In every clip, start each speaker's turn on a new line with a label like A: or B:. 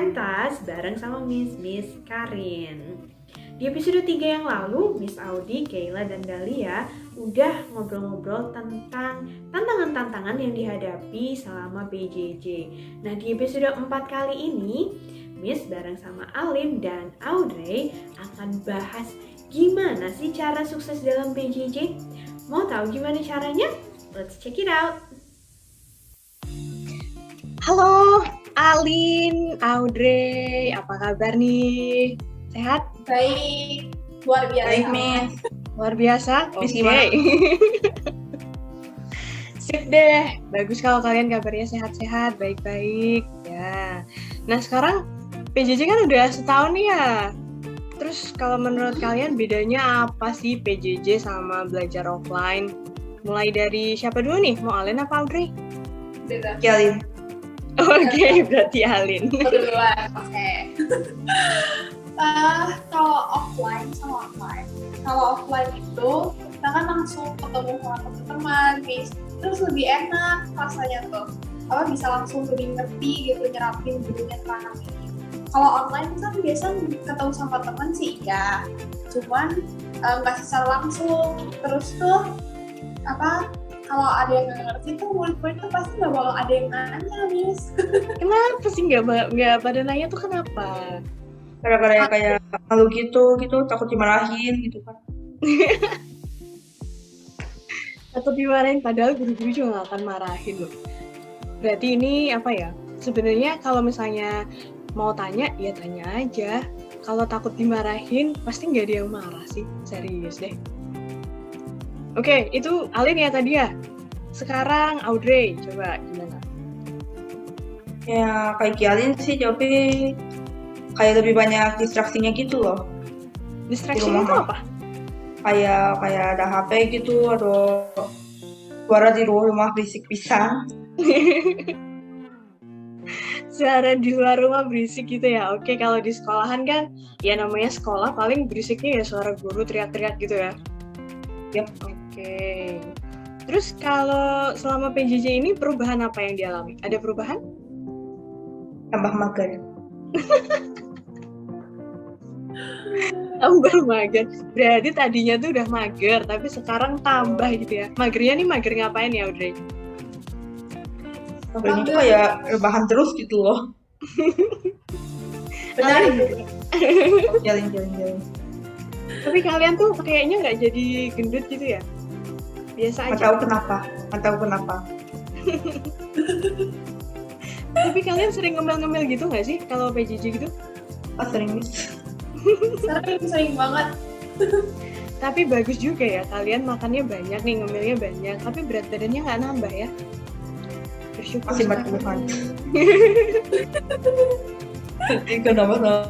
A: pentas bareng sama Miss Karin. Di episode 3 yang lalu, Miss Audi, Kayla, dan Dahlia udah ngobrol-ngobrol tentang tantangan-tantangan yang dihadapi selama PJJ. Nah, di episode 4 kali ini, Miss bareng sama Alin dan Audrey akan bahas gimana sih cara sukses dalam PJJ. Mau tahu gimana caranya? Let's check it out!
B: Halo, Alin, Audrey, apa kabar nih? Sehat?
C: Baik, luar biasa.
D: Baik, Miss.
B: Luar biasa?
D: Miss
B: Oke.
D: gimana?
B: Sip deh, bagus kalau kalian kabarnya sehat-sehat, baik-baik. Ya. Nah, sekarang PJJ kan udah setahun nih ya. Terus kalau menurut kalian bedanya apa sih PJJ sama belajar offline? Mulai dari siapa dulu nih? Mau Alin apa Audrey?
C: Beda.
D: Jalin.
B: Oke, berarti Alin.
C: Duluan, oke. Kalau offline sama online. Kalau offline itu kita kan langsung ketemu sama teman-teman, terus lebih enak rasanya tuh. Bisa langsung lebih ngerti gitu, nyerapin gurunya terangin. Kalau online kan biasa ketemu sama teman sih ya, cuman nggak secara langsung. Terus tuh kalau ada yang nggak ngerti tuh murid-murid tuh pasti nggak bakal ada yang nanya, Miss.
B: Kenapa sih nggak pada nanya tuh kenapa?
D: Gara-gara kayak malu gitu, takut dimarahin gitu kan.
B: Atau dimarahin, padahal guru-guru juga nggak akan marahin loh. Berarti ini apa ya? Sebenarnya kalau misalnya mau tanya, ya tanya aja. Kalau takut dimarahin, pasti nggak ada yang marah sih. Serius deh. Oke, itu Alin ya tadi ya. Sekarang Audrey, coba gimana?
D: Ya kayak Jalin sih, tapi kayak lebih banyak distraksinya gitu loh.
B: Distraction itu apa?
D: Kayak ada HP gitu, atau suara di rumah berisik pisan.
B: Suara di luar rumah berisik gitu ya. Oke, kalau di sekolahan kan ya namanya sekolah, paling berisiknya ya suara guru teriak-teriak gitu ya.
D: Yap.
B: Oke. Terus kalau selama PJJ ini perubahan apa yang dialami? Ada perubahan?
D: Tambah mager.
B: Tambah mager. Berarti tadinya tuh udah mager, tapi sekarang tambah gitu ya. Magernya nih mager ngapain ya, Audrey?
D: Magernya tuh kayak rebahan terus gitu loh.
C: Benar.
D: Jalin.
B: Tapi kalian tuh kayaknya nggak jadi gendut gitu ya? Biasa
D: Nggak
B: aja.
D: tahu kenapa.
B: Tapi kalian sering ngemil-ngemil gitu nggak sih kalau PJJ gitu?
D: Sering, Miss.
C: Sering banget.
B: Tapi bagus juga ya, kalian makannya banyak nih, ngemilnya banyak, tapi berat badannya nggak nambah ya? Bersyukur
D: Masih
B: sekali.
D: bertahan. Nggak nambah.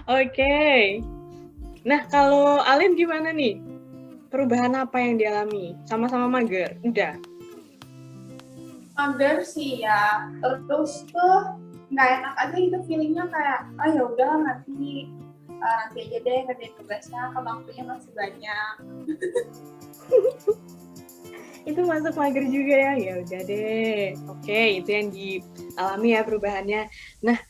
B: Oke. Nah, kalau Alin gimana nih? Perubahan apa yang dialami? Sama-sama mager? Udah.
C: Mager sih ya. Terus tuh nggak enak aja gitu feelingnya kayak ya udah nanti aja deh ngerjain tugasnya, kan waktunya masih banyak.
B: Itu masuk mager juga ya? Ya udah deh. Oke, itu yang dialami ya perubahannya. Nah,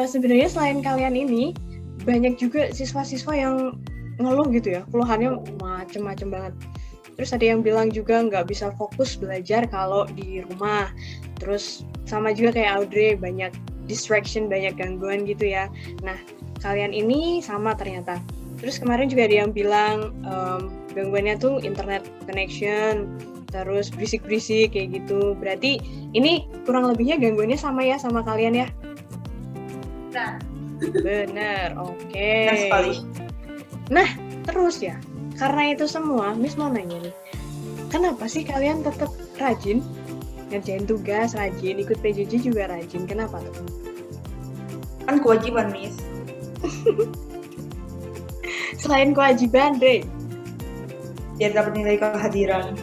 B: sebenarnya selain kalian ini, banyak juga siswa-siswa yang ngeluh gitu ya, keluhannya macem-macem banget. Terus ada yang bilang juga nggak bisa fokus belajar kalau di rumah. Terus sama juga kayak Audrey, banyak distraction, banyak gangguan gitu ya. Nah, kalian ini sama ternyata. Terus kemarin juga ada yang bilang gangguannya tuh internet connection, terus berisik-berisik kayak gitu. Berarti ini kurang lebihnya gangguannya sama ya sama kalian ya?
C: Nah,
B: Bener, oke.
D: Benar sekali.
B: Nah, terus ya, karena itu semua, Miss mau nanya nih, kenapa sih kalian tetap rajin? Ngerjain tugas rajin, ikut PJJ juga rajin, kenapa tuh?
D: Kan kewajiban, Miss.
B: Selain kewajiban, Dre.
D: Biar dapat nilai kehadiran.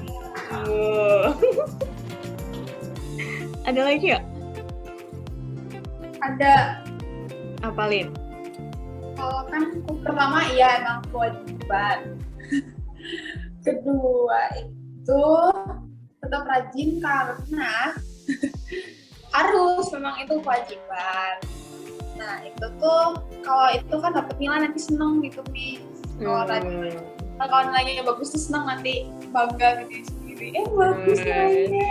B: Ada lagi ya?
C: ada.
B: Apalin?
C: Kalau kan pertama iya emang kewajiban. Kedua itu tetap rajin karena harus, memang itu kewajiban. Nah itu tuh kalau itu kan dapet nilai nanti seneng gitu Miss. Kalau nilainya bagus tuh seneng, nanti bangga gitu sendiri. Bagus nilainya.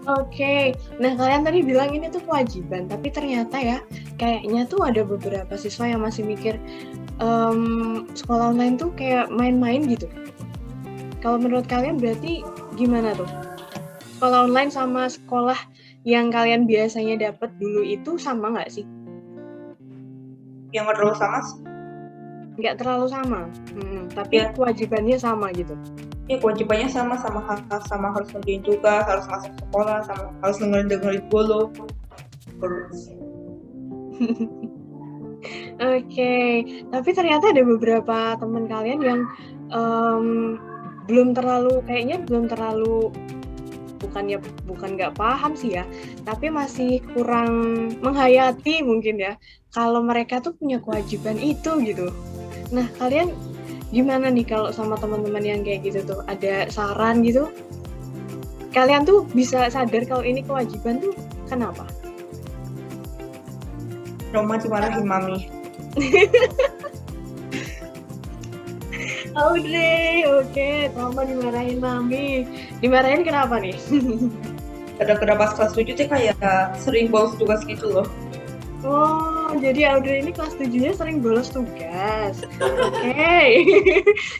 B: Oke, nah kalian tadi bilang ini tuh kewajiban, tapi ternyata ya kayaknya tuh ada beberapa siswa yang masih mikir sekolah online tuh kayak main-main gitu. Kalau menurut kalian berarti gimana tuh? Sekolah online sama sekolah yang kalian biasanya dapat dulu itu sama nggak sih?
D: Yang nggak terlalu sama sih.
B: Nggak terlalu sama, tapi
D: Ya.
B: kewajibannya sama gitu.
D: Ya kewajibannya sama harus ngerjain tugas, harus masuk sekolah, sama harus dengerin bolo.
B: Oke, tapi ternyata ada beberapa teman kalian yang belum terlalu bukan nggak paham sih ya, tapi masih kurang menghayati mungkin ya kalau mereka tuh punya kewajiban itu gitu. Nah kalian gimana nih kalau sama teman-teman yang kayak gitu tuh, ada saran gitu? Kalian tuh bisa sadar kalau ini kewajiban tuh kenapa?
D: Roma dimarahin mami.
B: Audrey, oke, Roma dimarahin mami. Dimarahin kenapa nih?
D: Kadang-kadang pas kelas 7 tuh kayak sering bolos tugas gitu loh.
B: Oh, jadi Audrey ini kelas 7-nya sering bolos tugas. Oke.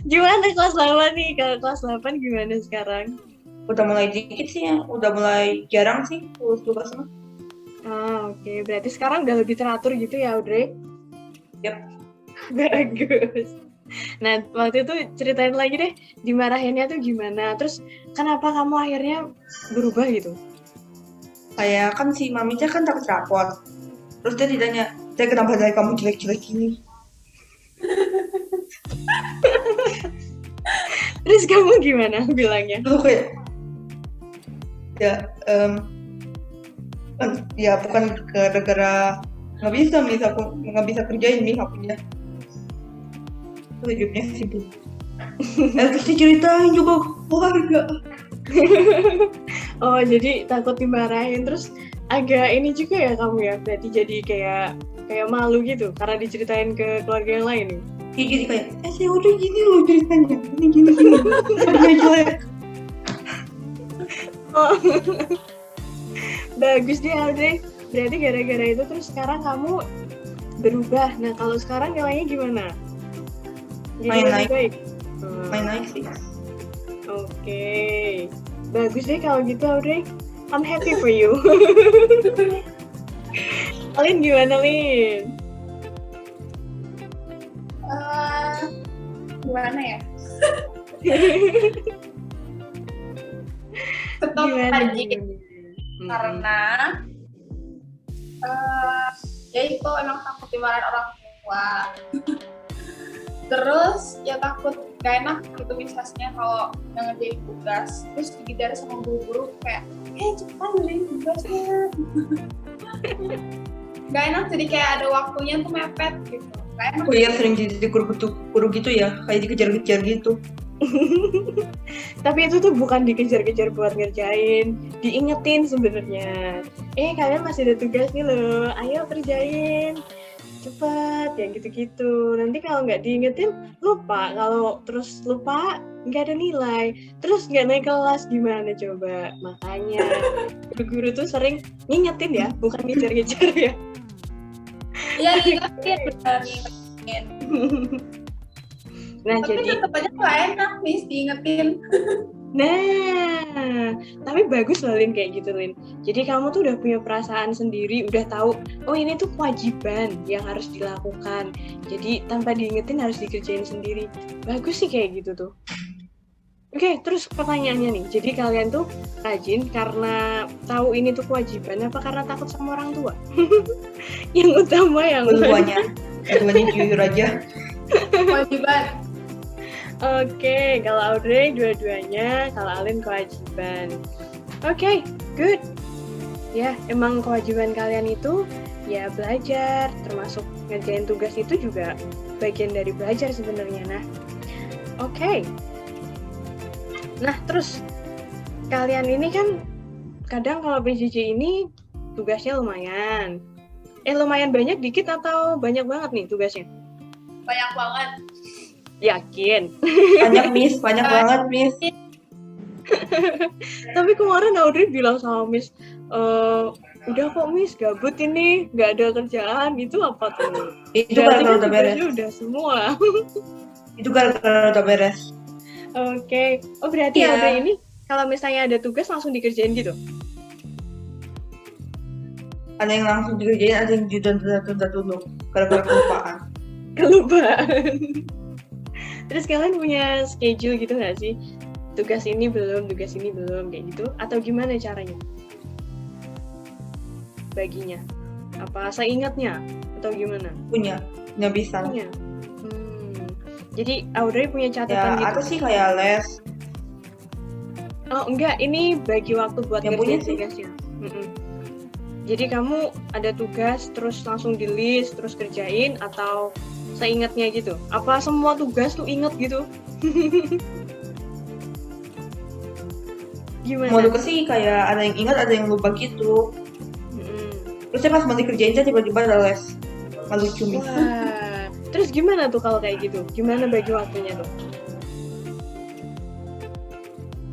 B: Gimana kelas 8 nih? Kalau kelas 8 gimana sekarang?
D: Udah mulai dikit sih ya, udah mulai jarang sih bolos tugas mah.
B: Oke. Berarti sekarang udah lebih teratur gitu ya, Audrey?
D: Yap.
B: Bagus. Nah, waktu itu ceritain lagi deh, dimarahinnya tuh gimana? Terus kenapa kamu akhirnya berubah gitu?
D: Kayak kan si maminya kan takut rapor. Terus dia ditanya, kenapa dari kamu jelek-jelek gini?
B: Terus kamu gimana bilangnya?
D: Terus kayak, ya bukan gara-gara nggak bisa kerjain nih akunya. Terus hidupnya sibuk. Terus diceritain coba keluarga.
B: Oh, jadi takut dimarahin, terus agak ini juga ya kamu ya, berarti jadi kayak malu gitu karena diceritain ke keluarga yang lain nih.
D: Iya jadi kayak, saya udah gini loh ceritanya, gini. Saya jelek.
B: Oh. Bagus deh Audrey, berarti gara-gara itu terus sekarang kamu berubah. Nah kalau sekarang nilainya gimana? Jadi
D: Main
B: lebih
D: naik.
B: baik?
D: Main naik sih.
B: Oke, bagus deh kalau gitu Audrey. I'm happy for you. Lin gimana Lin?
C: Gimana ya? Tetap
B: Gimana?
C: rajin karena ya itu emang takut dimarahin orang tua. Terus ya takut gak enak gitu misalnya kalau yang ngerjain tugas terus digidar sama guru-guru kayak cepetan ngerjain tugasnya. Gak enak, jadi kayak ada waktunya tuh mepet gitu. Gak enak.
D: Oh iya sering jadi guru gitu ya, kayak dikejar-kejar gitu.
B: Tapi itu tuh bukan dikejar-kejar buat ngerjain, diingetin sebenarnya. Kalian masih ada tugas nih loh, ayo kerjain, cepet, ya gitu-gitu. Nanti kalau nggak diingetin lupa, kalau terus lupa nggak ada nilai, terus nggak naik kelas gimana coba? Makanya guru tuh sering ngingetin ya, bukan ngejar-ngejar ya.
C: Iya ingetin, benar ingetin.
B: Nah
C: tapi
B: jadi
C: tetap aja gak enak Miss diingetin.
B: Nah, tapi bagus loh Lin kayak gitu Lin. Jadi kamu tuh udah punya perasaan sendiri, udah tahu, oh ini tuh kewajiban yang harus dilakukan. Jadi tanpa diingetin harus dikerjain sendiri. Bagus sih kayak gitu tuh. Oke, terus pertanyaannya nih. Jadi kalian tuh rajin karena tahu ini tuh kewajiban, apa karena takut sama orang tua? Yang utama yang
D: Keduanya jujur aja.
C: Kewajiban.
B: Oke, kalau Audrey dua-duanya, kalau Alin kewajiban. Oke, good. Ya, emang kewajiban kalian itu ya belajar, termasuk ngerjain tugas itu juga bagian dari belajar sebenarnya. Nah, oke. Nah, terus kalian ini kan kadang kalau PJJ ini tugasnya lumayan. Lumayan banyak, dikit atau banyak banget nih tugasnya?
C: Banyak banget.
B: Yakin?
D: Banyak Miss, banyak banget Miss.
B: Tapi kemarin Audrey bilang sama Miss, udah kok Miss, gabut ini, nggak ada kerjaan, itu apa tuh?
D: Itu
B: Berarti
D: gara-gara
B: kan
D: udah beres.
B: tugasnya udah semua.
D: Itu gara-gara udah beres.
B: Oke. Oh berarti
D: Iya.
B: Audrey ini kalau misalnya ada tugas langsung dikerjain gitu?
D: Ada yang langsung dikerjain, ada yang ditunda dulu gara-gara kelupaan.
B: Kelupaan. Terus kalian punya schedule gitu nggak sih? Tugas ini belum kayak gitu? Atau gimana caranya? Baginya? Apa seingatnya? Atau gimana?
D: Punya bisa.
B: Punya. Jadi Audrey punya
D: Ya
B: catatan gitu?
D: ada sih kayak les.
B: Oh enggak, ini bagi waktu buat
D: Yang
B: ngerjain
D: punya sih.
B: tugasnya. Jadi kamu ada tugas terus langsung di list terus kerjain atau seingatnya gitu? Apa semua tugas tuh inget gitu? Gimana?
D: Mau tugas sih kayak ada yang ingat, ada yang lupa gitu. Terus saya pas mau dikerjain saya tiba-tiba ada les. Malu cumi.
B: Wah, terus gimana tuh kalau kayak gitu? Gimana bagi waktunya tuh?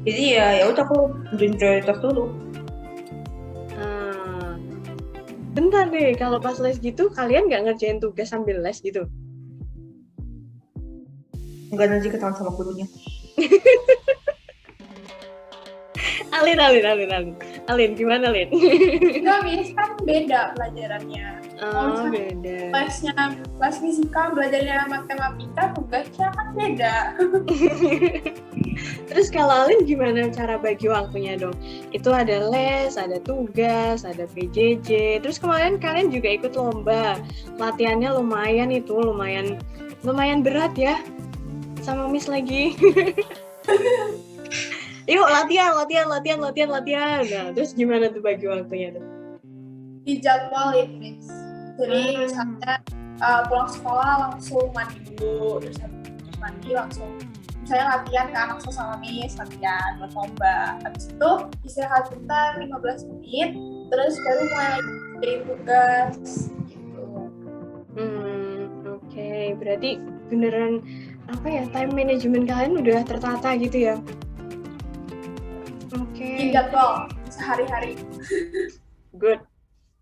D: Jadi ya udah aku nentuin prioritas dulu.
B: Bentar deh, kalau pas les gitu kalian nggak ngerjain tugas sambil les gitu?
D: Enggak, nanti ketahuan sama gurunya.
B: Alin, gimana Lin?
C: Enggak, Miss, kan beda pelajarannya.
B: Oh, beda.
C: Les fisika, belajarnya matematika, tugasnya kan beda.
B: Terus kalau Alin gimana cara bagi waktunya dong? Itu ada les, ada tugas, ada PJJ. Terus kemarin kalian juga ikut lomba. Latihannya lumayan berat ya. Sama Miss lagi. Yuk latihan. Nah, terus gimana tuh bagi waktunya tuh?
C: Dijadwalin, Miss. Jadi misalnya pulang sekolah langsung mandi dulu, terus mandi langsung misalnya latihan kan, langsung sama Miss latihan buat lomba. Habis itu istirahat bentar 15 menit, terus baru mulai lagi kerjain tugas gitu.
B: Oke. Berarti beneran time management kalian udah tertata gitu ya? Oke.
C: Jadwal sehari-hari.
B: Good.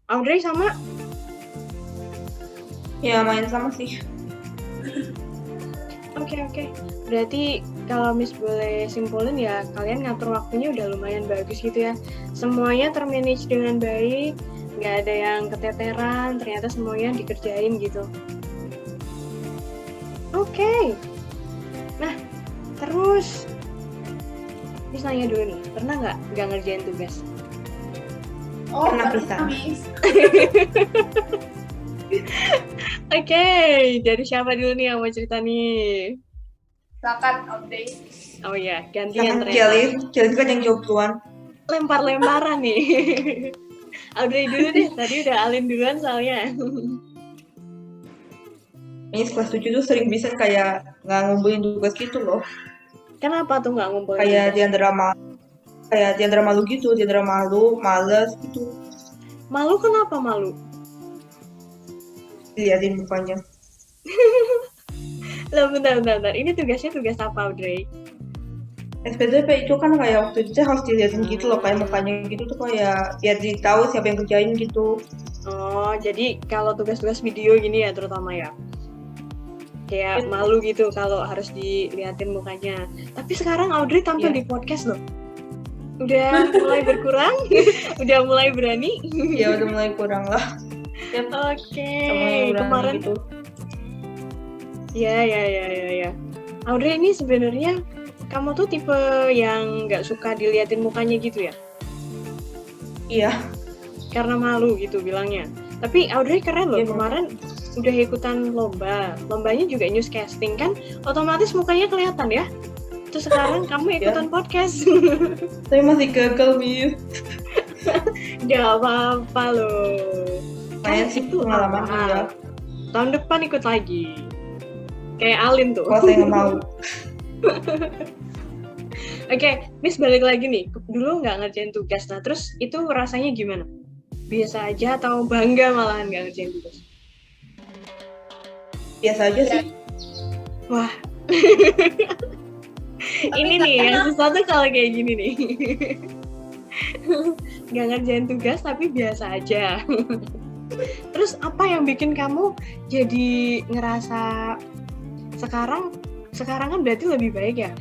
B: Audrey sama?
D: Ya main sama sih.
B: Oke. Berarti kalau Miss boleh simpulin ya, kalian ngatur waktunya udah lumayan bagus gitu ya. Semuanya termanage dengan baik, nggak ada yang keteteran, ternyata semuanya dikerjain gitu. Oke. Nah, terus Miss nanya dulu nih, pernah nggak ngerjain tugas?
C: Oh,
D: Pernah bisa.
C: Miss.
B: Oke, dari siapa dulu nih yang mau cerita nih?
C: Silakan update.
B: Oh ya, gantian
D: Sama
B: ternyata.
D: Kelly kan yang jawab duluan.
B: Lempar-lemparan nih. Audrey dulu deh, tadi udah Alin duluan soalnya.
D: Ini kelas 7 tuh sering bisa kayak nggak ngumpulin tugas gitu loh.
B: Kenapa tuh nggak ngumpulin?
D: Kayak
B: tugas?
D: diantara malu gitu, diantara malu, males gitu.
B: Malu kenapa malu?
D: Diliatin mukanya.
B: Loh, bentar. Ini tugasnya tugas apa, Audrey?
D: SPDP itu kan kayak waktu itu harus diliatin gitu loh, kayak mukanya gitu tuh kayak biar ditahu siapa yang kerjain gitu.
B: Oh, jadi kalau tugas-tugas video gini ya terutama ya? Kayak malu gitu kalau harus diliatin mukanya. Tapi sekarang Audrey tampil di podcast loh. Udah mulai berkurang? Udah mulai berani?
D: Ya udah mulai kurang lah.
B: Oke,
D: Sama
B: kemarin
D: gitu.
B: Ya. Audrey ini sebenarnya kamu tuh tipe yang nggak suka diliatin mukanya gitu ya?
D: Iya.
B: Karena malu gitu bilangnya. Tapi Audrey keren loh,
D: Iya,
B: kemarin udah ikutan lomba. Lombanya juga newscasting kan, otomatis mukanya kelihatan ya. Terus sekarang kamu ikutan podcast.
D: Saya masih gagal, Miss.
B: Gak apa-apa loh.
D: Main sih
B: itu
D: pengalaman
B: normal.
D: ya.
B: Tahun depan ikut lagi. Kayak Alin tuh.
D: Kalau saya nggak mau.
B: Oke, Miss balik lagi nih. Dulu nggak ngerjain tugas. Nah, terus itu rasanya gimana? Biasa aja atau bangga malahan nggak ngerjain tugas?
D: Biasa aja sih.
B: Wah. Ini nih yang sesuatu kalau kayak gini nih. Nggak ngerjain tugas tapi biasa aja. Terus apa yang bikin kamu jadi ngerasa sekarang kan berarti lebih baik ya?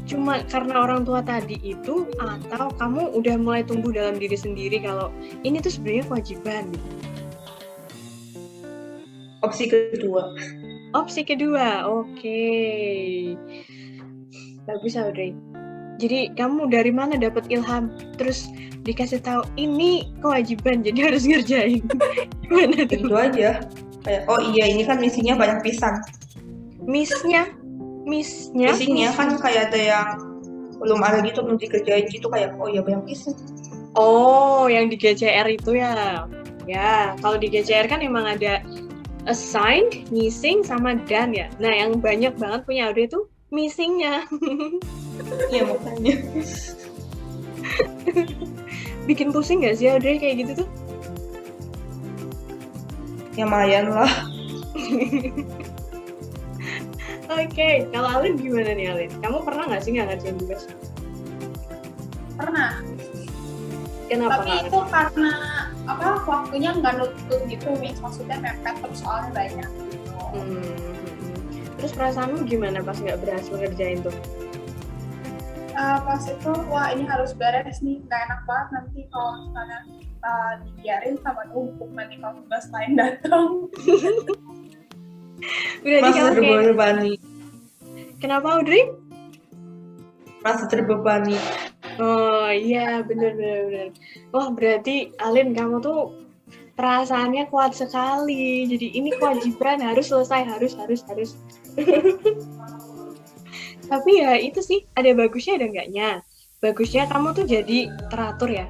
B: Cuma karena orang tua tadi itu, atau kamu udah mulai tumbuh dalam diri sendiri kalau ini tuh sebenarnya kewajiban?
D: Opsi kedua.
B: Opsi kedua, oke. Bagus Audrey. Jadi kamu dari mana dapat ilham? Terus dikasih tahu ini kewajiban, jadi harus ngerjain. Gimana tuh?
D: Itu aja. Kayak, oh iya ini kan misinya banyak pisan.
B: Misinya
D: kan kayak ada yang belum ada gitu, belum dikerjain gitu, kayak oh iya banyak pisan.
B: Oh, yang di GCR itu ya. Ya, kalau di GCR kan emang ada assigned, missing, sama done ya. Nah, yang banyak banget punya Audrey itu missing-nya.
D: Iya makanya.
B: Bikin pusing gak sih Audrey kayak gitu tuh?
D: Ya lumayan lah.
B: Oke, kalau Alin gimana nih Alin? Kamu pernah nggak sih nggak ngerjain tugas?
C: Pernah.
B: Kenapa?
C: Tapi itu karena waktunya nggak nutup gitu, maksudnya mepet terus soalnya banyak gitu.
B: Terus perasaanmu gimana pas nggak berhasil ngerjain tuh?
C: Pas itu wah ini harus beres nih, nggak enak banget nanti kalau misalnya dibiarin sama numpuk nanti kalau tugas lain datang.
D: Merasa terbebani.
B: Kenapa Audrey?
D: Merasa terbebani.
B: Oh iya bener. Wah berarti Alin kamu tuh perasaannya kuat sekali. Jadi ini kewajiban harus selesai, harus. Tapi ya itu sih ada bagusnya ada enggaknya. Bagusnya kamu tuh jadi teratur ya.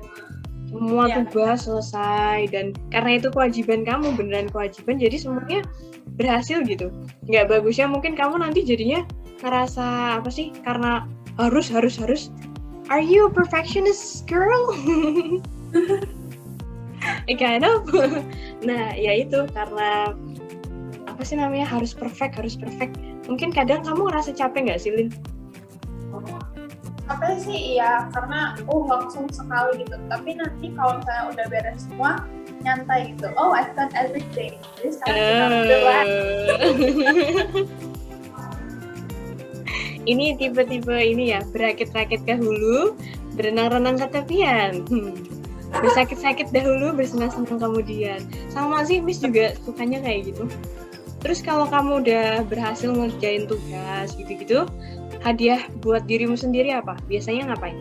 B: Semua tugas selesai dan karena itu kewajiban kamu, beneran kewajiban, jadi semuanya berhasil gitu. Nggak bagusnya mungkin kamu nanti jadinya ngerasa apa sih, karena harus. Are you a perfectionist girl? Kind of. Nah ya itu karena apa sih namanya harus perfect. Mungkin kadang kamu ngerasa capek nggak sih Lin?
C: Capek sih iya, karena langsung sekali gitu. Tapi nanti kalau misalnya udah beres semua, nyantai gitu. Oh, I've done everything. Jadi sekarang kita relax.
B: Ini tipe-tipe ini ya, berakit-rakit ke hulu, berenang-renang ke tepian. Bersakit-sakit dahulu, bersenang-senang kemudian. Sama sih, Miss juga sukanya kayak gitu. Terus kalau kamu udah berhasil ngerjain tugas gitu-gitu, hadiah buat dirimu sendiri apa? Biasanya ngapain?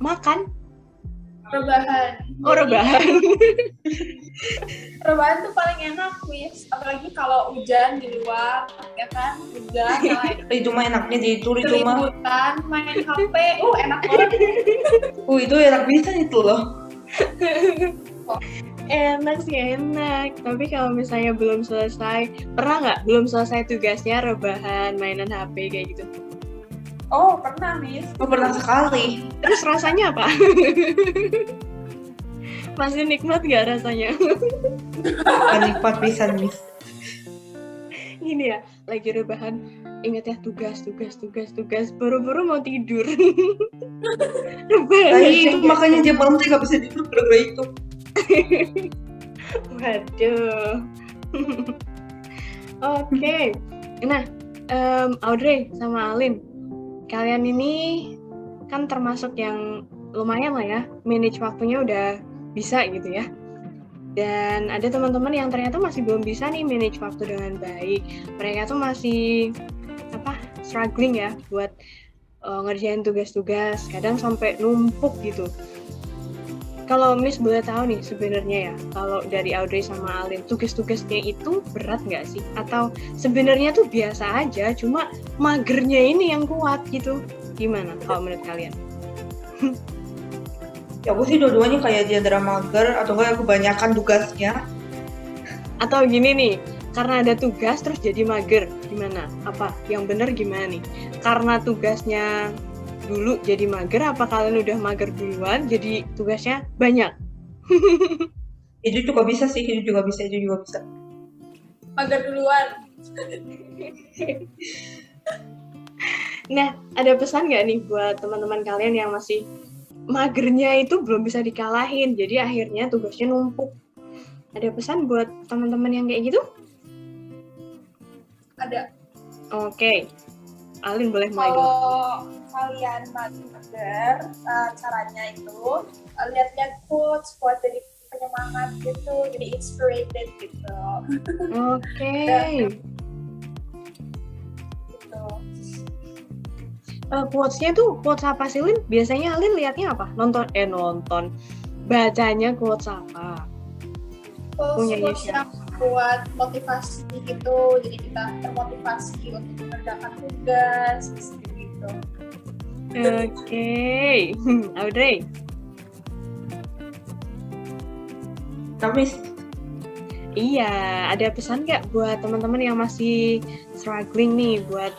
B: Makan?
C: Rebahan.
B: Oh, rebahan.
C: Rebahan tuh paling enak, Miss. Apalagi kalau hujan di luar, ya kan? Hujan,
D: Itu mah enaknya di itu mah.
C: keributan, main HP. Enak banget.
D: Itu enak bisa itu loh.
B: Enak sih enak, tapi kalau misalnya belum selesai, pernah nggak belum selesai tugasnya rebahan, mainan HP kayak gitu?
C: Oh pernah Miss.
D: Oh pernah sekali.
B: Terus rasanya apa? Masih nikmat nggak rasanya?
D: Nikmat pisan Miss.
B: Gini ya, lagi rebahan, ingat ya tugas, buru-buru mau tidur. Rebahan.
D: Itu makanya dia malam tuh nggak bisa tidur gara-gara itu.
B: Waduh. Oke. Nah, Audrey sama Alin, kalian ini kan termasuk yang lumayan lah ya, manage waktunya udah bisa gitu ya. Dan ada teman-teman yang ternyata masih belum bisa nih manage waktu dengan baik. Mereka tuh masih struggling ya buat ngerjain tugas-tugas, kadang sampai numpuk gitu. Kalau Miss boleh tahu nih sebenarnya ya, kalau dari Audrey sama Alin, tugas-tugasnya itu berat nggak sih? Atau sebenarnya tuh biasa aja, cuma magernya ini yang kuat gitu? Gimana kalau menurut kalian?
D: Ya aku sih dua-duanya kayak dia antara mager atau enggak kebanyakan tugasnya.
B: Atau gini nih, karena ada tugas terus jadi mager, gimana? Apa yang benar gimana nih? Karena tugasnya dulu jadi mager, apa kalian udah mager duluan jadi tugasnya banyak?
D: Itu juga bisa sih, itu juga bisa.
C: Mager duluan.
B: Nah, ada pesan nggak nih buat teman-teman kalian yang masih magernya itu belum bisa dikalahin, jadi akhirnya tugasnya numpuk. Ada pesan buat teman-teman yang kayak gitu?
C: Ada.
B: Oke, Alin boleh mulai dulu.
C: Kalau kalian mager, caranya itu lihat-lihat quotes buat jadi penyemangat gitu, jadi inspirated gitu.
B: Oke.
C: Gitu.
B: Quotes-nya tuh quotes apa sih, Lin? Biasanya Alin lihatnya apa? Nonton. Bacanya quotes apa? Punya
C: Quotes yang buat motivasi gitu, jadi kita termotivasi untuk mengerjakan tugas gitu.
B: Oke. Audrey.
D: Tapi
B: Iya, ada pesan nggak buat teman-teman yang masih struggling nih buat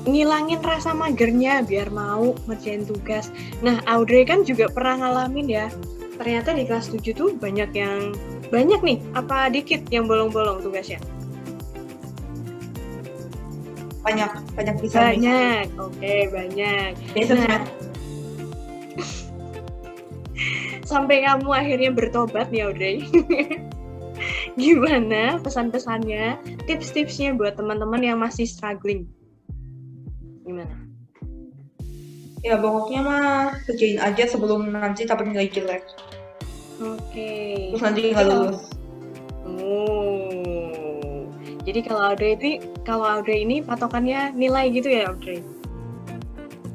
B: ngilangin rasa magernya biar mau ngerjain tugas. Nah, Audrey kan juga pernah ngalamin ya. Ternyata di kelas 7 tuh banyak nih, apa dikit yang bolong-bolong tugasnya?
D: banyak bisa.
B: Banyak, oke, banyak.
D: Bisa.
B: Nah, sampai kamu akhirnya bertobat nih, Audrey. Gimana pesan-pesannya, tips-tipsnya buat teman-teman yang masih struggling? Gimana?
D: Ya pokoknya mah kerjain aja sebelum nanti dapat nilai jelek.
B: Oke.
D: Terus nanti nggak lulus.
B: Oh. Jadi kalau Audrey ini patokannya nilai gitu ya, Audrey?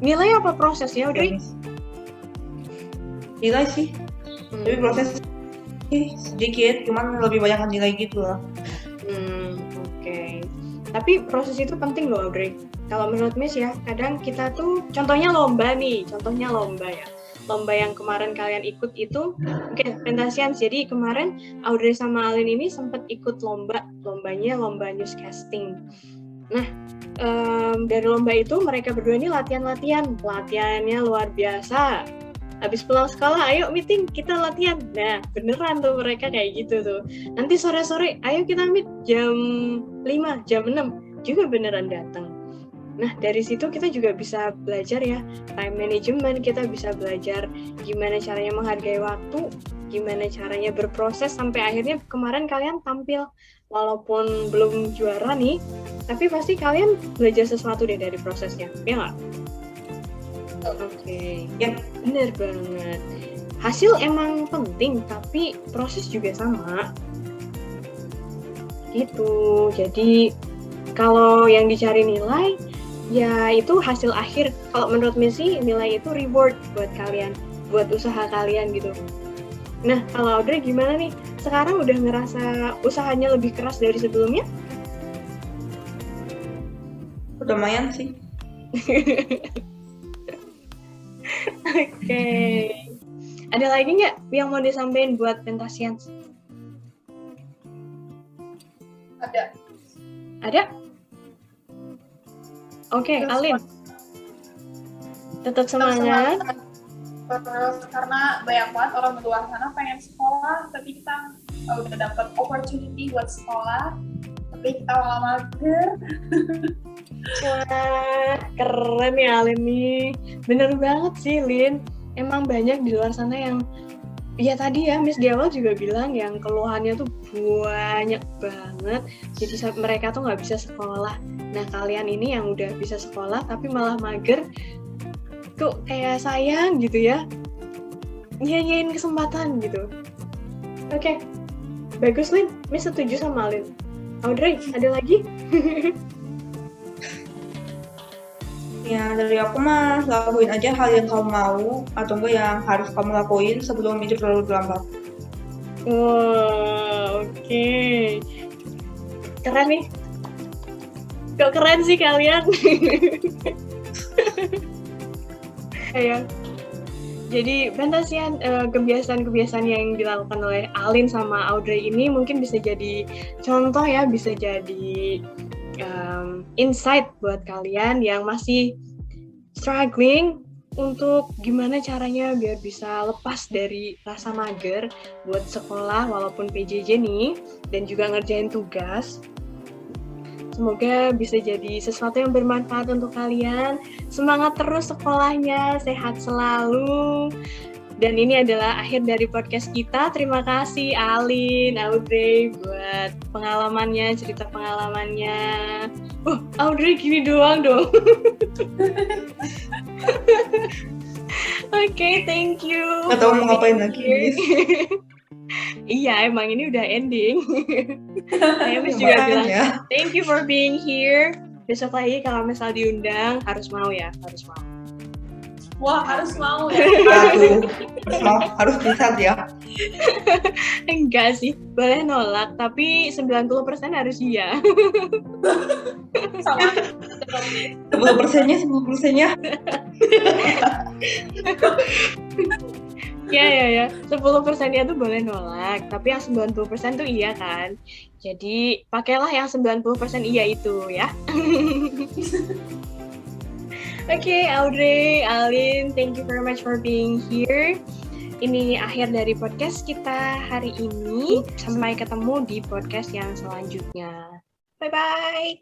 B: Nilai apa prosesnya, Audrey?
D: Nilai sih. Tapi proses sedikit, cuman lebih banyak nilai gitu lah.
B: Oke. Tapi proses itu penting loh, Audrey. Kalau menurut Miss ya, kadang kita tuh, contohnya lomba ya. Lomba yang kemarin kalian ikut itu, mungkin pentasian. Jadi kemarin Audrey sama Alin ini sempat ikut lombanya lomba newscasting. Nah, dari lomba itu mereka berdua ini latihannya luar biasa. Habis pulang sekolah, ayo meeting, kita latihan. Nah, beneran tuh mereka kayak gitu tuh. Nanti sore-sore, ayo kita meet jam 5, jam 6, juga beneran datang. Nah, dari situ kita juga bisa belajar ya, time management, kita bisa belajar gimana caranya menghargai waktu, gimana caranya berproses, sampai akhirnya kemarin kalian tampil. Walaupun belum juara nih, tapi pasti kalian belajar sesuatu deh dari prosesnya, ya nggak? Oke,
D: Ya.
B: bener banget. Hasil emang penting, tapi proses juga sama. Gitu, jadi kalau yang dicari nilai, ya itu hasil akhir. Kalau menurut Missy, nilai itu reward buat kalian, buat usaha kalian gitu. Nah, kalau Audrey gimana nih? Sekarang udah ngerasa usahanya lebih keras dari sebelumnya?
D: Lumayan sih.
B: Oke. Ada lagi nggak yang mau disampaikan buat Pentasians? Ada? Oke, Alin. Tetap semangat.
C: Terus karena banyak banget orang di luar sana pengen sekolah, tapi kita udah dapat opportunity buat sekolah, tapi kita malah mager.
B: Wah, keren ya Alin nih. Bener banget sih, Lin. Emang banyak di luar sana yang, ya tadi ya Miss di awal juga bilang yang keluhannya tuh banyak banget. Jadi mereka tuh nggak bisa sekolah. Nah, kalian ini yang udah bisa sekolah tapi malah mager, kok kayak sayang gitu ya, nyanyiin kesempatan gitu. Oke, bagus Lin, Miss setuju sama Lin. Audrey, ada lagi?
D: Ya dari aku mah lakuin aja hal yang kamu mau atau enggak yang harus kamu lakuin sebelum itu terlalu terlambat.
B: Wow, oke. Keren nih. Kok keren sih kalian? Ayo. Jadi Bentasian, kebiasaan-kebiasaan yang dilakukan oleh Alin sama Audrey ini mungkin bisa jadi contoh ya, bisa jadi insight buat kalian yang masih struggling untuk gimana caranya biar bisa lepas dari rasa mager buat sekolah walaupun PJJ nih, dan juga ngerjain tugas. Semoga bisa jadi sesuatu yang bermanfaat untuk kalian. Semangat terus sekolahnya, sehat selalu. Dan ini adalah akhir dari podcast kita. Terima kasih Alin, Audrey buat pengalamannya, cerita pengalamannya. Audrey gini doang dong. Oke, thank you.
D: Nggak tahu mau ngapain lagi, Miss.
B: Iya, emang ini udah ending. Saya Miss juga bilang, thank you for being here. Besok lagi kalau misal diundang, harus mau ya, harus mau.
C: Wah, harus mau ya.
D: Harus bisa ya.
B: Enggak sih, boleh nolak, tapi 90% harus iya.
C: Sama
D: 10%-nya.
B: Ya. 10%-nya tuh boleh nolak, tapi yang 90% tuh iya kan. Jadi pakailah yang 90% iya itu ya. Oke, Audrey, Alin, thank you very much for being here. Ini akhir dari podcast kita hari ini. Sampai ketemu di podcast yang selanjutnya. Bye-bye!